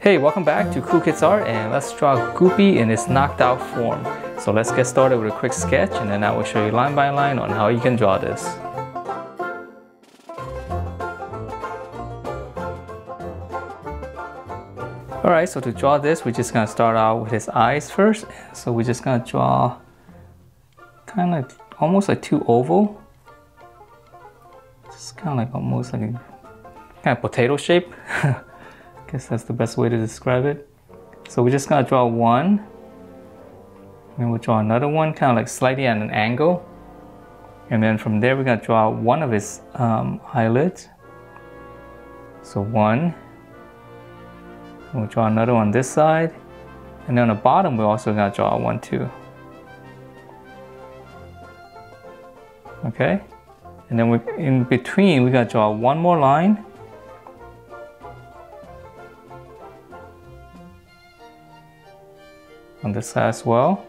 Hey, welcome back to Cool Kids Art, and let's draw Goopy in its knocked out form. So let's get started with a quick sketch, and then I will show you line by line on how you can draw this. Alright, so to draw this, we're just going to start out with his eyes first. So we're just going to draw kind of like almost like two oval. Just kind of like almost like a kind of potato shape. I guess that's the best way to describe it. So we're just gonna draw one, and we'll draw another one kind of like slightly at an angle, and then from there we're gonna draw one of his eyelids. So one, and we'll draw another on this side, and then on the bottom we're also gonna draw one too. Okay, and then in between we're gonna draw one more line. On this side as well,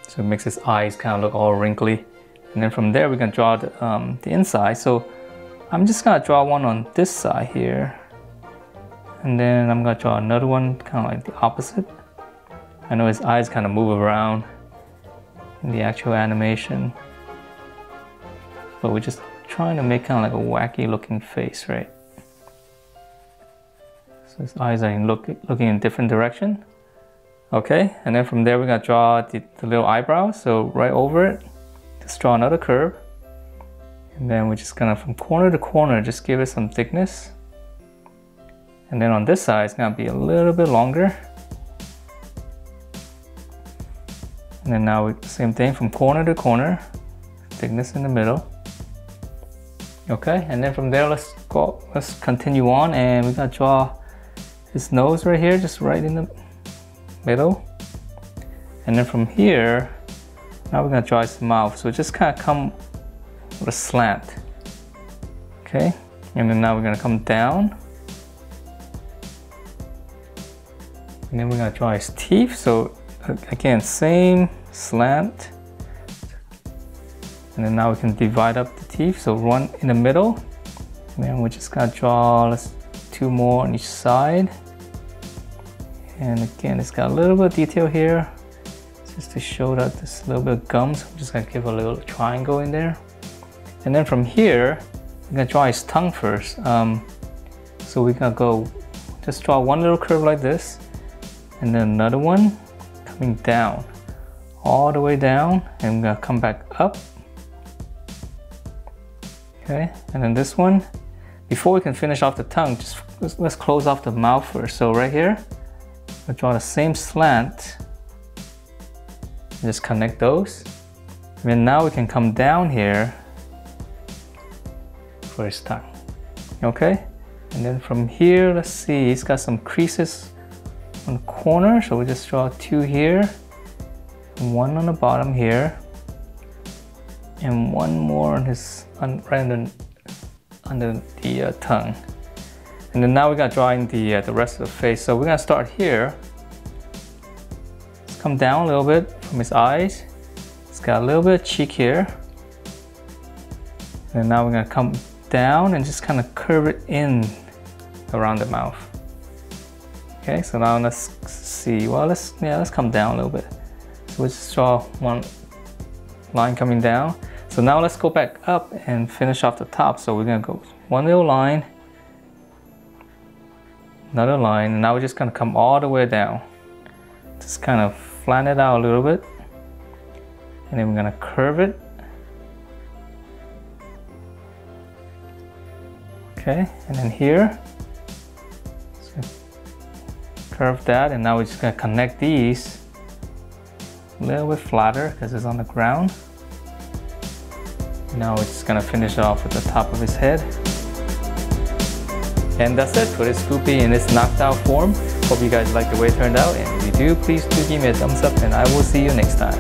so it makes his eyes kind of look all wrinkly. And then from there we're gonna draw the inside. So I'm just gonna draw one on this side here, and then I'm gonna draw another one kind of like the opposite. I know his eyes kind of move around in the actual animation, but we're just trying to make kind of like a wacky looking face, right? So his eyes are looking in different direction. Okay, and then from there we're gonna draw the little eyebrows. So right over it, just draw another curve. And then we're just gonna, from corner to corner, just give it some thickness. And then on this side, it's gonna be a little bit longer. And then now, same thing, from corner to corner, thickness in the middle. Okay, and then from there, let's continue on, and we're gonna draw his nose right here, just right in the middle. And then from here, now we're gonna draw his mouth. So just kind of come with a slant. Okay, and then now we're gonna come down. And then we're gonna draw his teeth. So again, same slant. And then now we can divide up the teeth. So one in the middle. And then we're just gonna draw two more on each side. And again, it's got a little bit of detail here, just to show that there's a little bit of gums. I'm just gonna give a little triangle in there. And then from here, I'm gonna draw his tongue first. So we're gonna just draw one little curve like this, and then another one coming down, all the way down, and I'm gonna come back up. Okay, and then this one, before we can finish off the tongue, let's close off the mouth first. So right here, I'll draw the same slant, just connect those. And then now we can come down here for his tongue. Okay, and then from here, let's see, he's got some creases on the corner, so we'll just draw two here, and one on the bottom here, and one more on his right under the tongue. And then now we're gonna draw in the rest of the face. So we're gonna start here. Let's come down a little bit from his eyes. It's got a little bit of cheek here. And now we're gonna come down and just kind of curve it in around the mouth. Okay, so now let's see. Well, let's come down a little bit. So we'll just draw one line coming down. So now let's go back up and finish off the top. So we're gonna go one little line, another line, and now we're just gonna come all the way down. Just kind of flatten it out a little bit. And then we're gonna curve it. Okay, and then here, so curve that, and now we're just gonna connect these a little bit flatter because it's on the ground. Now we're just gonna finish off with the top of his head. And that's it for this Goopy in its knocked out form. Hope you guys like the way it turned out, and if you do, please do give me a thumbs up, and I will see you next time.